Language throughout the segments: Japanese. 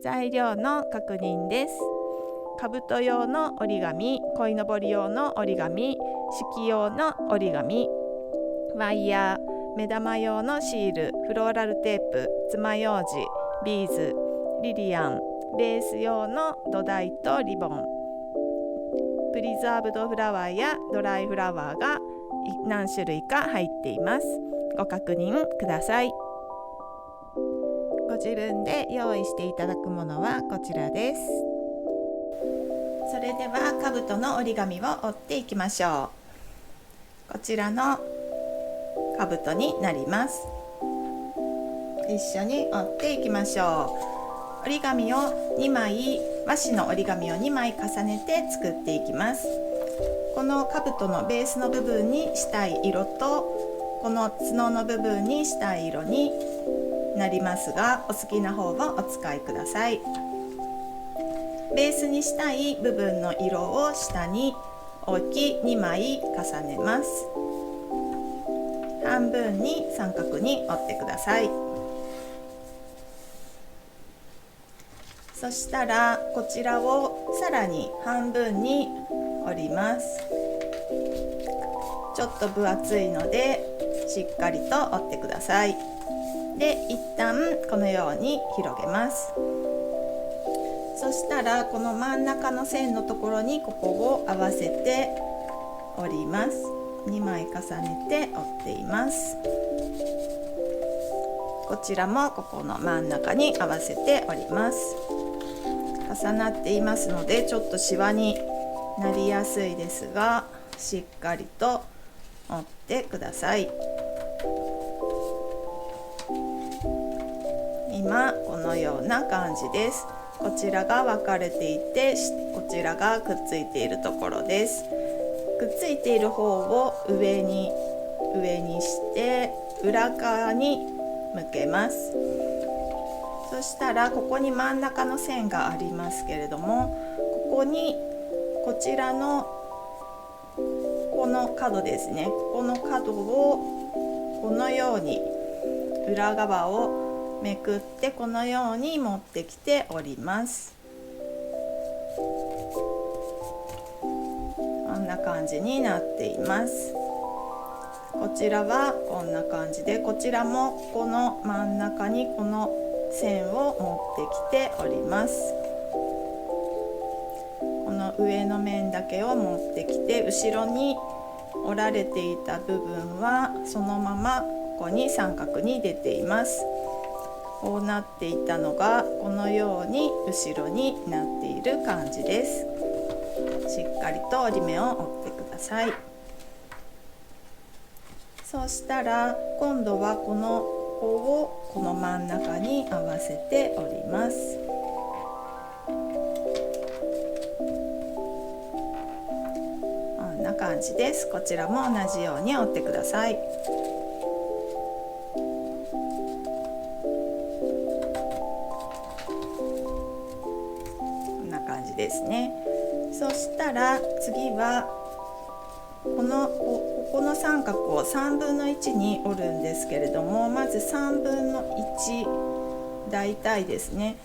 材料の確認です。兜用の折り紙、鯉のぼり用の折り紙、式用の折り紙、ワイヤー、目玉用のシール、フローラルテープ、爪楊枝、ビーズ、リリアン、レース用の土台とリボン、プリザーブドフラワーやドライフラワーが何種類か入っています。ご確認ください。ご自分で用意していただくものはこちらです。それでは兜の折り紙を折っていきましょう。こちらの兜になります。一緒に折っていきましょう。折り紙を2枚、和紙の折り紙を2枚重ねて作っていきます。この兜のベースの部分にしたい色と、この角の部分にしたい色になりますが、お好きな方をお使いください。ベースにしたい部分の色を下に置き2枚重ねます。半分に三角に折ってください。そしたらこちらをさらに半分に折ります。ちょっと分厚いのでしっかりと折ってください。で、一旦このように広げます。そしたらこの真ん中の線のところにここを合わせて折ります。2枚重ねて折っています。こちらもここの真ん中に合わせて折ります。重なっていますのでちょっとシワになりやすいですが、しっかりと折ってください。今このような感じです。こちらが分かれていて、こちらがくっついているところです。くっついている方を上にして裏側に向けます。そしたらここに真ん中の線がありますけれども、ここにこちらのこの角ですね、この角をこのように裏側をめくってこのように持ってきて折ります。こんな感じになっています。こちらはこんな感じで、こちらもこの真ん中にこの線を持ってきて折ります。この上の面だけを持ってきて、後ろに折られていた部分はそのままここに三角に出ています。こうなっていたのがこのように後ろになっている感じです。しっかりと折り目を折ってください。そうしたら今度はこの子をこの真ん中に合わせて折ります。こんな感じです。こちらも同じように折ってください。ですね。そしたら次はここの三角を3分の1に折るんですけれども、まず3分の1、大体ですね、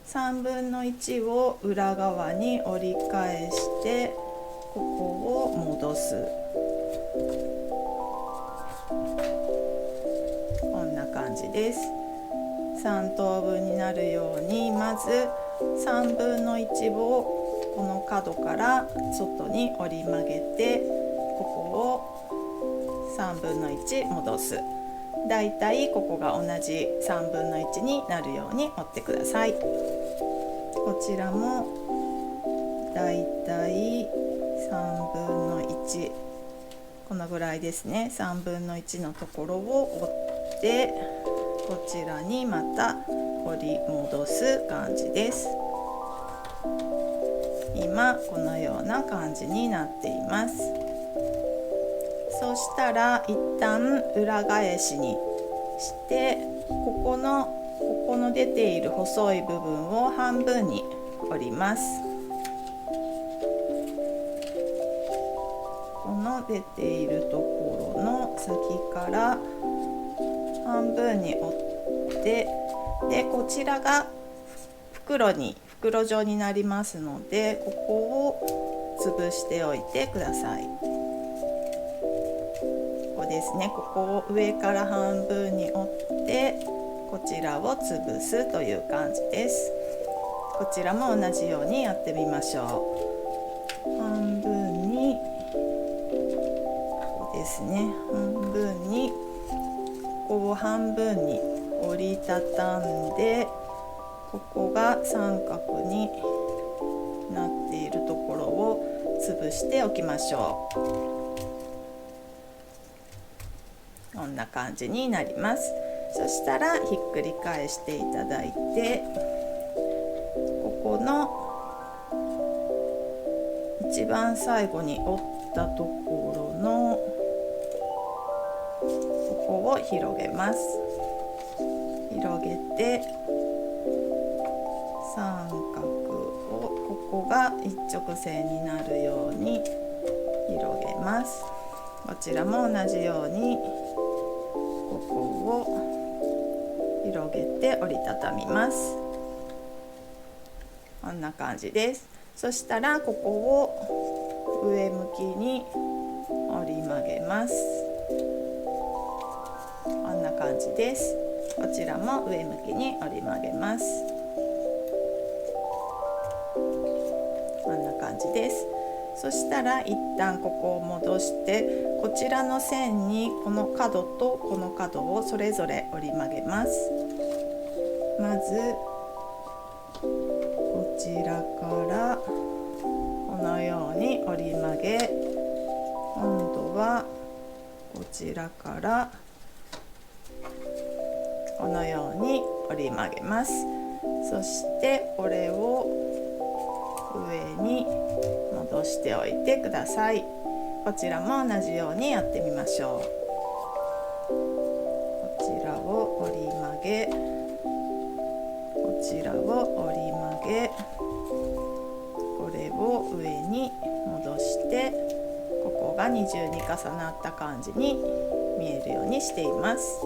3分の1を裏側に折り返してここを戻す。こんな感じです。3等分になるように、まず3分の1をこの角から外に折り曲げて、ここを3分の1戻す。だいたいここが同じ3分の1になるように折ってください。こちらもだいたい3分の1、このぐらいですね。3分の1のところを折って、こちらにまた折り戻す感じです。今このような感じになっています。そしたら一旦裏返しにして、ここの出ている細い部分を半分に折ります。この出ているところの先から半分に折って、でこちらが袋状になりますので、ここを潰しておいてください。ここですね。ここを上から半分に折ってこちらを潰すという感じです。こちらも同じようにやってみましょう。半分にここですね。半分にここを半分に折りたたんで、ここが三角になっているところを潰しておきましょう。こんな感じになります。そしたらひっくり返していただいて、ここの一番最後に折ったところのここを広げます。広げて三角をここが一直線になるように広げます。こちらも同じようにここを広げて折りたたみます。こんな感じです。そしたらここを上向きに折り曲げます。こんな感じです。こちらも上向きに折り曲げます。こんな感じです。そしたら一旦ここを戻して、こちらの線にこの角とこの角をそれぞれ折り曲げます。まずこちらからこのように折り曲げ、今度はこちらからこのように折り曲げます。そしてこれを上に戻しておいてください。こちらも同じようにやってみましょう。こちらを折り曲げ、こちらを折り曲げ、これを上に戻して、ここが二重に重なった感じに見えるようにしています。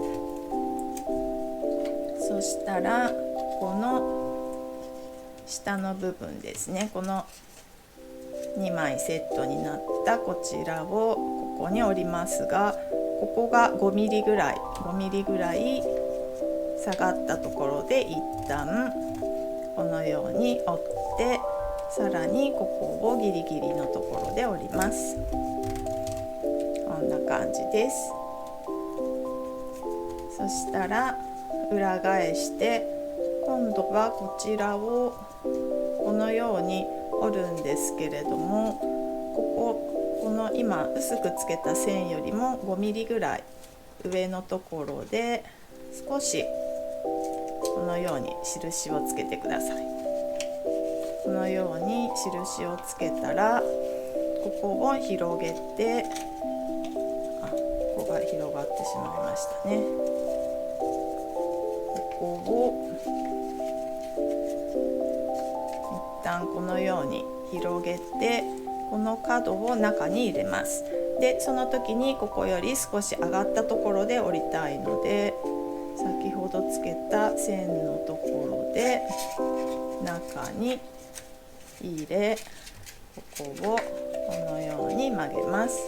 そしたらこの下の部分ですね、この2枚セットになったこちらをここに折りますが、ここが5ミリぐらい下がったところで一旦このように折って、さらにここをギリギリのところで折ります。こんな感じです。そしたら裏返して、今度はこちらをこのように折るんですけれども、この今薄くつけた線よりも5ミリぐらい上のところで少しこのように印をつけてください。このように印をつけたら、ここを広げて、ここが広がってしまいましたね。ここを一旦このように広げて、この角を中に入れます。でその時にここより少し上がったところで折りたいので、先ほどつけた線のところで中に入れ、ここをこのように曲げます。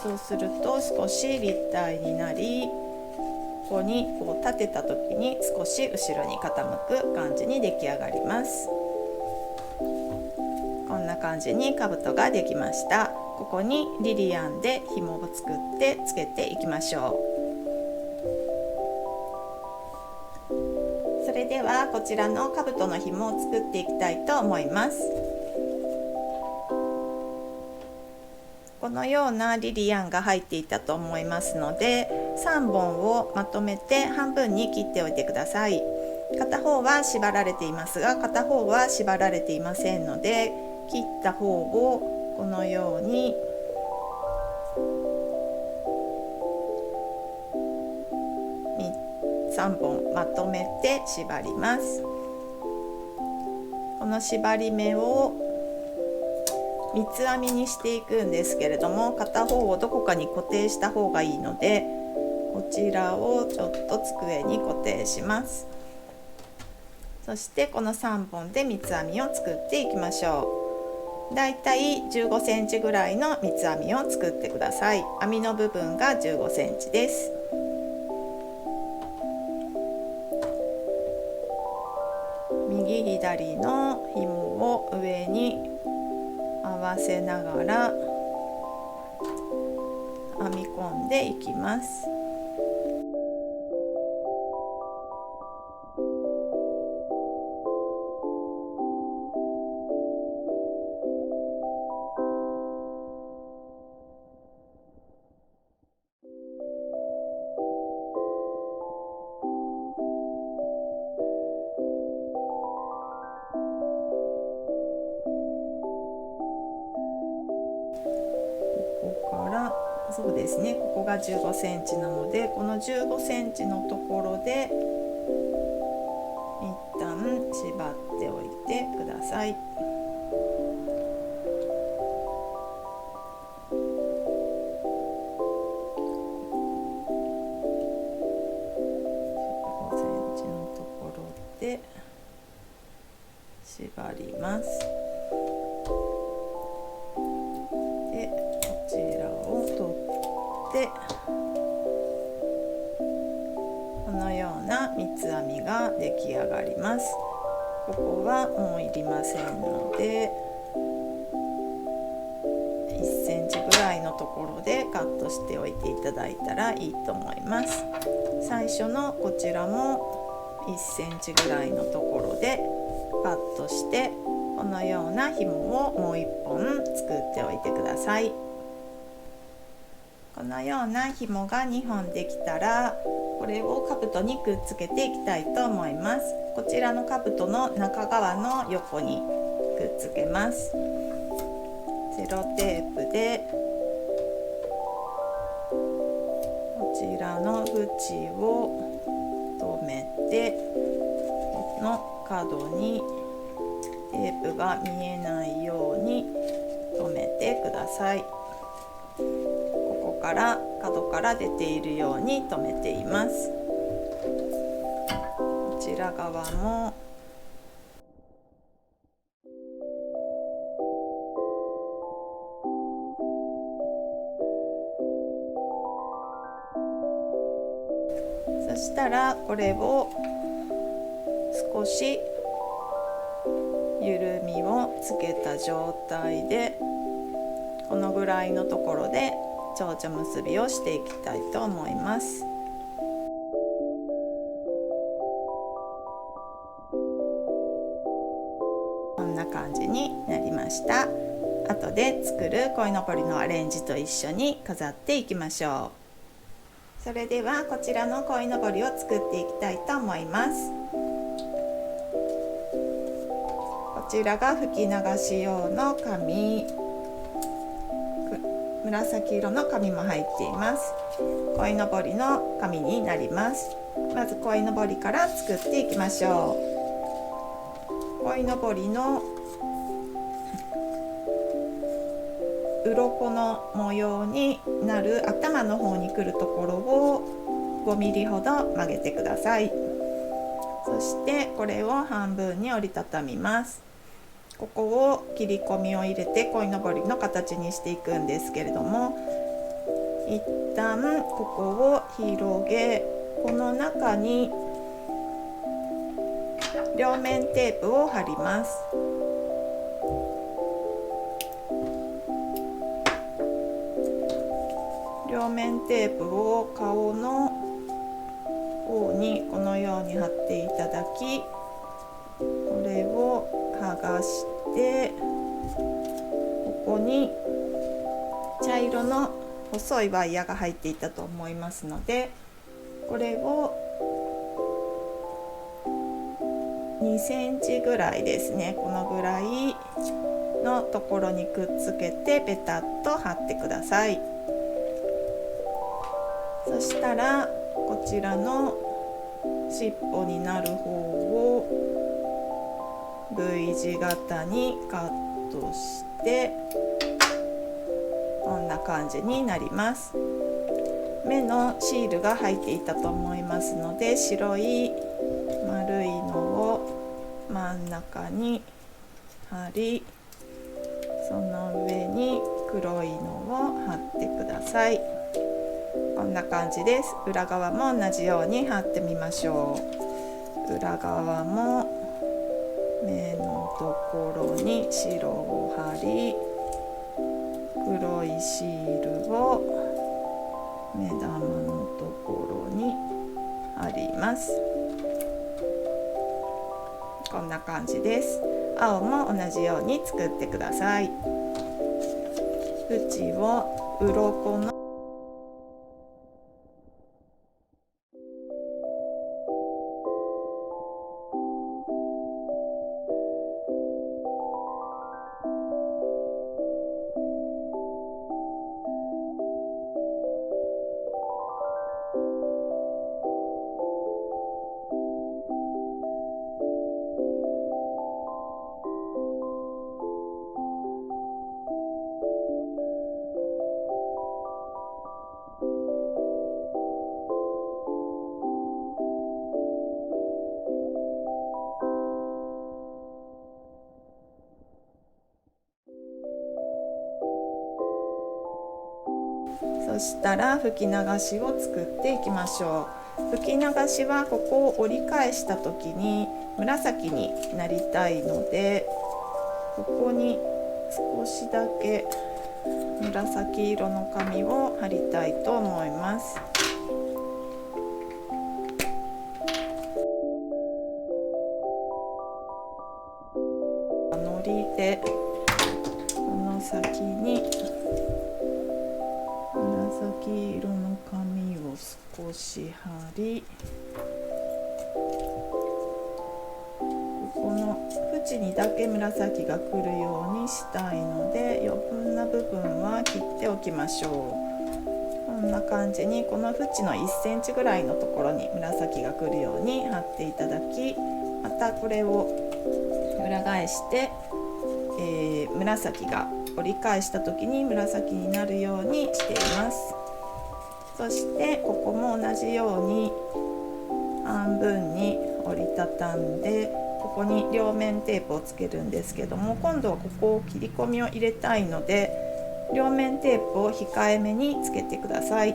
そうすると少し立体になり、ここにこう立てた時に少し後ろに傾く感じに出来上がります。こんな感じに兜ができました。ここにリリアンで紐を作ってつけていきましょう。それではこちらの兜の紐を作っていきたいと思います。このようなリリアンが入っていたと思いますので、3本をまとめて半分に切っておいてください。片方は縛られていますが、片方は縛られていませんので、切った方をこのように3本まとめて縛ります。この縛り目を三つ編みにしていくんですけれども、片方をどこかに固定した方がいいので、こちらをちょっと机に固定します。そしてこの3本で三つ編みを作っていきましょう。だいたい15センチぐらいの三つ編みを作ってください。編みの部分が15センチです。右左の紐を上に合わせながら編み込んでいきます。そうですね、ここが15センチなので、この15センチのところで一旦縛っておいてください。15センチのところで縛ります。で、こちらを取ってこのような三つ編みが出来上がります。ここはもういりませんので1センチぐらいのところでカットしておいていただいたらいいと思います。最初のこちらも1センチぐらいのところでカットしてこのような紐をもう1本作っておいてください。このような紐が2本できたらこれを兜にくっつけていきたいと思います。こちらの兜の中側の横にくっつけます。セロテープでこちらの縁を留めてこの角にテープが見えないように留めてください。ここから角から出ているように留めています。こちら側もそしたらこれを少し緩みをつけた状態でこのぐらいのところで蝶々結びをしていきたいと思います。こんな感じになりました。後で作る鯉のぼりのアレンジと一緒に飾っていきましょう。それではこちらの鯉のぼりを作っていきたいと思います。こちらが吹き流し用の紙、紫色の紙も入っています。鯉のぼりの紙になります。まず鯉のぼりから作っていきましょう。鯉のぼりの鱗の模様になる頭の方に来るところを5ミリほど曲げてください。そしてこれを半分に折りたたみます。ここを切り込みを入れて鯉のぼりの形にしていくんですけれども、一旦ここを広げ、この中に両面テープを貼ります。両面テープを顔の方にこのように貼っていただき、これを剥がしてここに茶色の細いワイヤーが入っていたと思いますので、これを2センチぐらいですね、このぐらいのところにくっつけてペタッと貼ってください。そしたらこちらの尻尾になる方を V 字型にカットしてこんな感じになります。目のシールが入っていたと思いますので、白い丸いのを真ん中に貼り、その上に黒いのを貼ってください。こんな感じです。裏側も同じように貼ってみましょう。裏側も目のところに白を貼り、黒いシールを目玉のところに貼ります。こんな感じです。青も同じように作ってください。縁を鱗のそしたら吹き流しを作っていきましょう。吹き流しはここを折り返した時に紫になりたいので、ここに少しだけ紫色の紙を貼りたいと思います。のりでこの先に紫色の紙を少し貼り、ここの縁にだけ紫が来るようにしたいので、余分な部分は切っておきましょう。こんな感じにこの縁の1センチぐらいのところに紫が来るように貼っていただき、またこれを裏返して、紫が折り返した時に紫になるようにしています。そしてここも同じように半分に折りたたんで、ここに両面テープをつけるんですけども、今度はここを切り込みを入れたいので、両面テープを控えめにつけてください。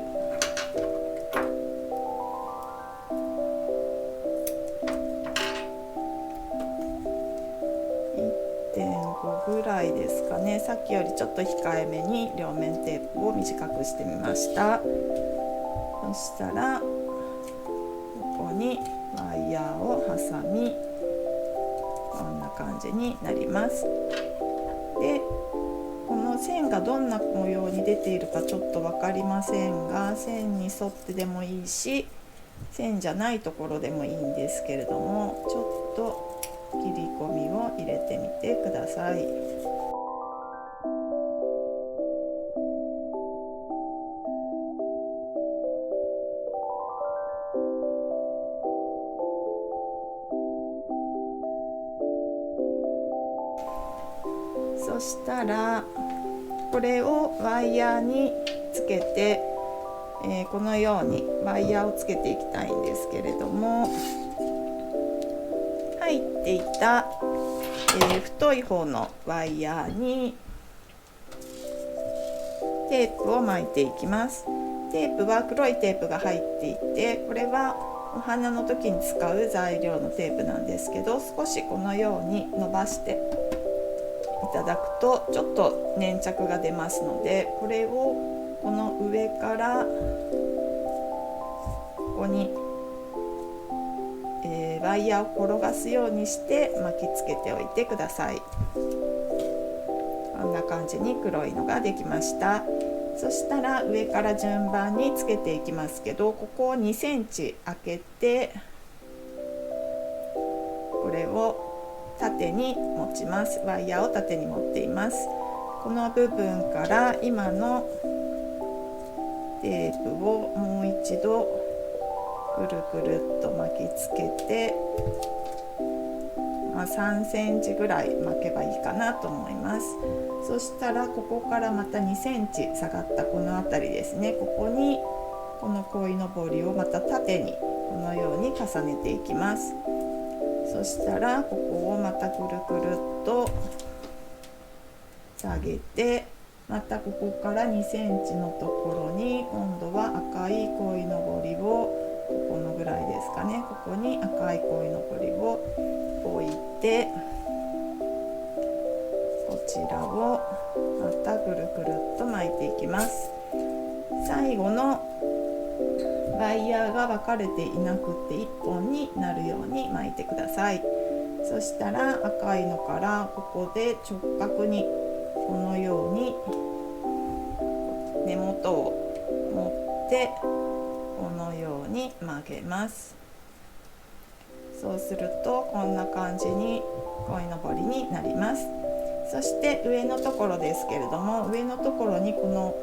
1.5 ぐらいですかね。さっきよりちょっと控えめに両面テープを短くしてみました。そしたらここにワイヤーを挟み、こんな感じになります。で、この線がどんな模様に出ているかちょっと分かりませんが、線に沿ってでもいいし、線じゃないところでもいいんですけれども、ちょっと切り込みを入れてみてください。そしたらこれをワイヤーにつけて、このようにワイヤーをつけていきたいんですけれども、入っていた、太い方のワイヤーにテープを巻いていきます。テープは黒いテープが入っていて、これはお花の時に使う材料のテープなんですけど、少しこのように伸ばしていただくとちょっと粘着が出ますので、これをこの上からここに、ワイヤーを転がすようにして巻きつけておいてください。こんな感じに黒いのができました。そしたら上から順番につけていきますけど、ここを2センチ開けて、これを縦に持ちます。ワイヤーを縦に持っています。この部分から今のテープをもう一度くるくるっと巻きつけて、3センチぐらい巻けばいいかなと思います。そしたらここからまた2センチ下がったこの辺りですね、ここにこの鯉のぼりをまた縦にこのように重ねていきます。そしたらここをまたくるくるっと下げて、またここから2センチのところに今度は赤い鯉のぼりを、ここのぐらいですかね、ここに赤い鯉のぼりを置いて、こちらをまたぐるくるっと巻いていきます。最後のワイヤーが分かれていなくて1本になるように巻いてください。そしたら赤いのからここで直角にこのように根元を持ってこのように曲げます。そうするとこんな感じに鯉のぼりになります。そして上のところですけれども、上のところにこの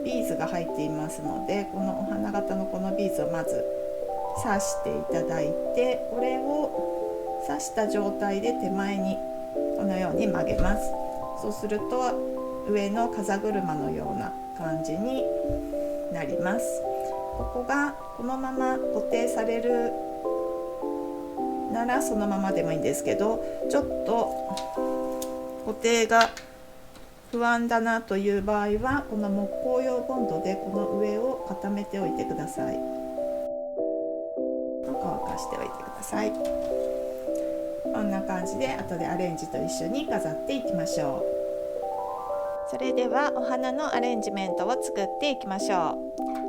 ビーズが入っていますので、このお花形のこのビーズをまず刺していただいて、これを刺した状態で手前にこのように曲げます。そうすると上の風車のような感じになります。ここがこのまま固定されるならそのままでもいいんですけど、ちょっと固定が不安だなという場合はこの木工用ボンドでこの上を固めておいてください。乾かしておいてください。こんな感じで後でアレンジと一緒に飾っていきましょう。それではお花のアレンジメントを作っていきましょ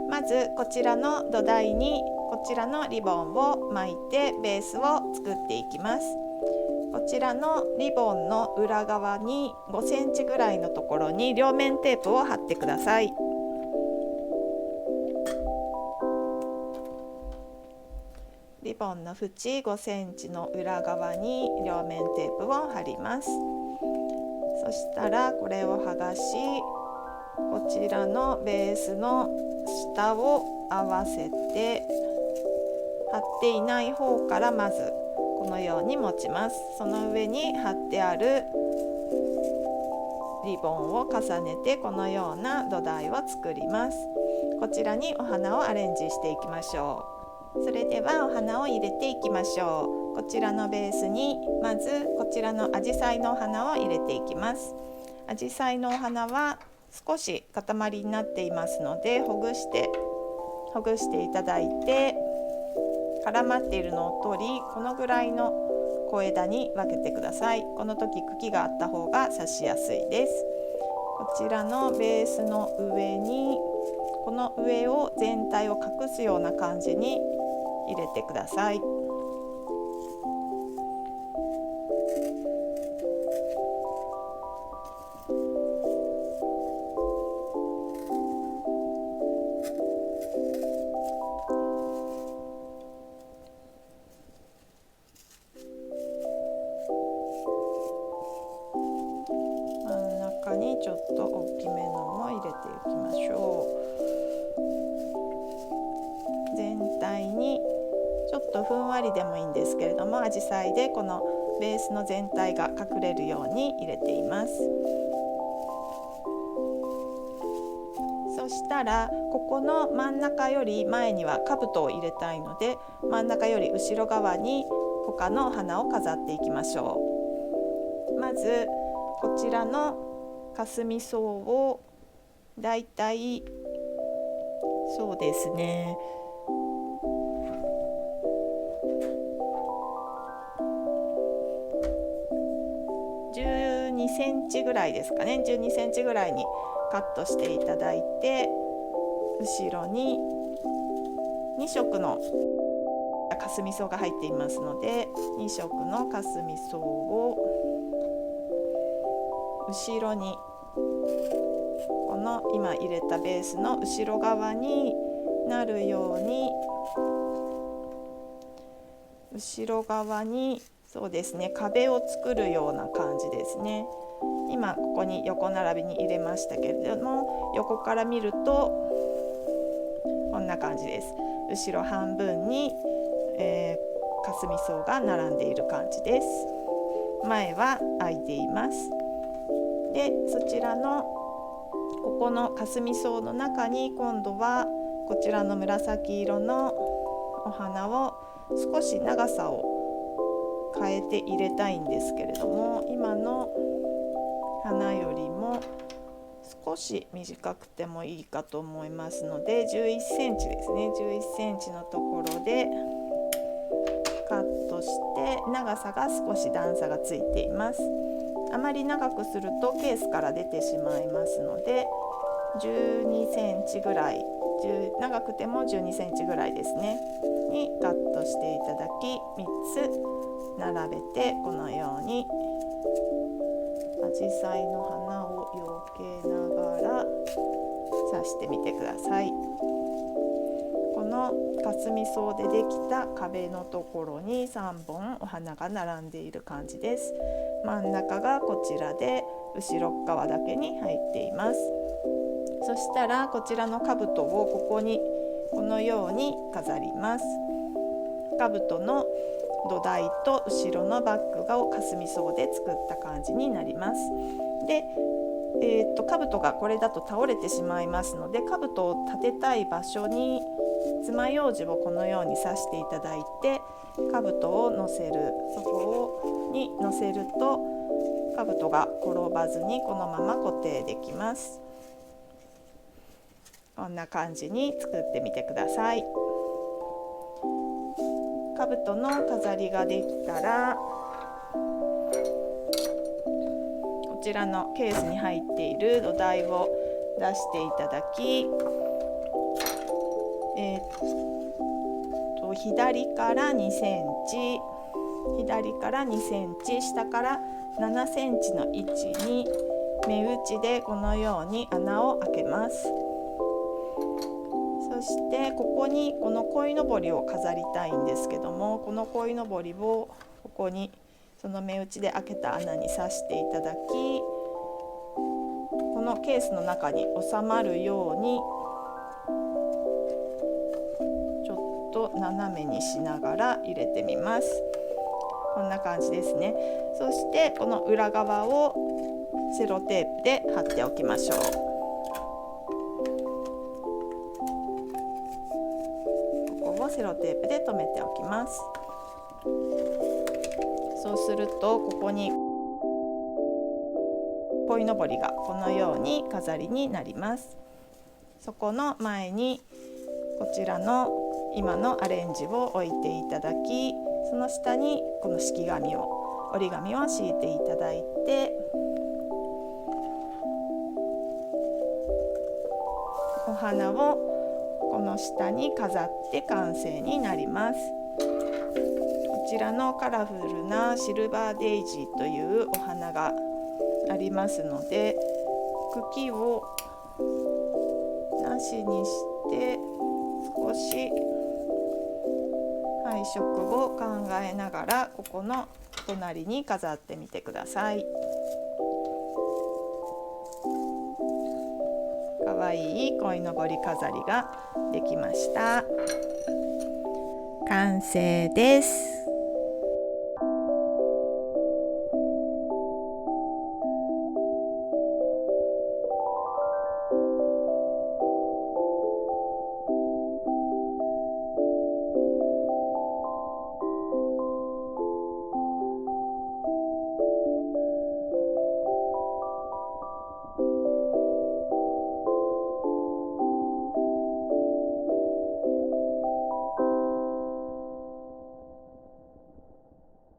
う。まずこちらの土台にこちらのリボンを巻いてベースを作っていきます。こちらのリボンの裏側に5センチぐらいのところに両面テープを貼ってください。リボンの縁5センチの裏側に両面テープを貼ります。そしたらこれを剥がし、こちらのベースの下を合わせて、貼っていない方からまずこのように持ちます。その上に貼ってあるリボンを重ねてこのような土台を作ります。こちらにお花をアレンジしていきましょう。それではお花を入れていきましょう。こちらのベースにまずこちらのアジサイのお花を入れていきます。アジサイのお花は少し塊になっていますのでほぐしていただいて、絡まっているのを取り、このぐらいの小枝に分けてください。この時茎があった方が刺しやすいです。こちらのベースの上にこの上を全体を隠すような感じに入れてください。にちょっと大きめのを入れていきましょう。全体にちょっとふんわりでもいいんですけれども、アジサイでこのベースの全体が隠れるように入れています。そしたらここの真ん中より前には兜を入れたいので、真ん中より後ろ側に他の花を飾っていきましょう。まずこちらのかすみ草をだいたいそうですね12センチぐらいですかね、12センチぐらいにカットしていただいて、後ろに2色のかすみ草が入っていますので、2色のかすみ草を後ろにこの今入れたベースの後ろ側になるように、後ろ側にそうですね壁を作るような感じですね。今ここに横並びに入れましたけれども、横から見るとこんな感じです。後ろ半分に、かすみ草が並んでいる感じです。前は空いています。でそちらのここのかすみ草の中に今度はここちらの紫色のお花を少し長さを変えて入れたいんですけれども、今の花よりも少し短くてもいいかと思いますので、11センチですね。11センチのところでカットして、長さが少し段差がついています。あまり長くするとケースから出てしまいますので、12センチぐらい、長くても12センチぐらいですねにカットしていただき、3つ並べてこのようにアジサイの花をよけながら刺してみてください。このかすみ草でできた壁のところに3本お花が並んでいる感じです。真ん中がこちらで、後ろ側だけに入っています。そしたらこちらの兜をここにこのように飾ります。兜の土台と後ろのバッグをかすみ草で作った感じになります。で、兜がこれだと倒れてしまいますので、兜を立てたい場所に爪楊枝をこのように刺していただいて、兜を乗せる、そこに乗せると兜が転ばずにこのまま固定できます。こんな感じに作ってみてください。兜の飾りができたら、こちらのケースに入っている土台を出していただき、左から2センチ、左から2センチ、下から7センチの位置に目打ちでこのように穴を開けます。そしてここにこの鯉のぼりを飾りたいんですけども、この鯉のぼりをここにその目打ちで開けた穴に刺していただき、このケースの中に収まるようにちょっと斜めにしながら入れてみます。こんな感じですね。そしてこの裏側をセロテープで貼っておきましょう。セロテープで留めておきます。そうするとここに鯉のぼりがこのように飾りになります。そこの前にこちらの今のアレンジを置いていただき、その下にこの敷紙を、折り紙を敷いていただいて、お花をこの下に飾って完成になります。こちらのカラフルなシルバーデイジーというお花がありますので、茎をなしにして少し配色を考えながらここの隣に飾ってみてください。かわいい鯉のぼり飾りができました。完成です。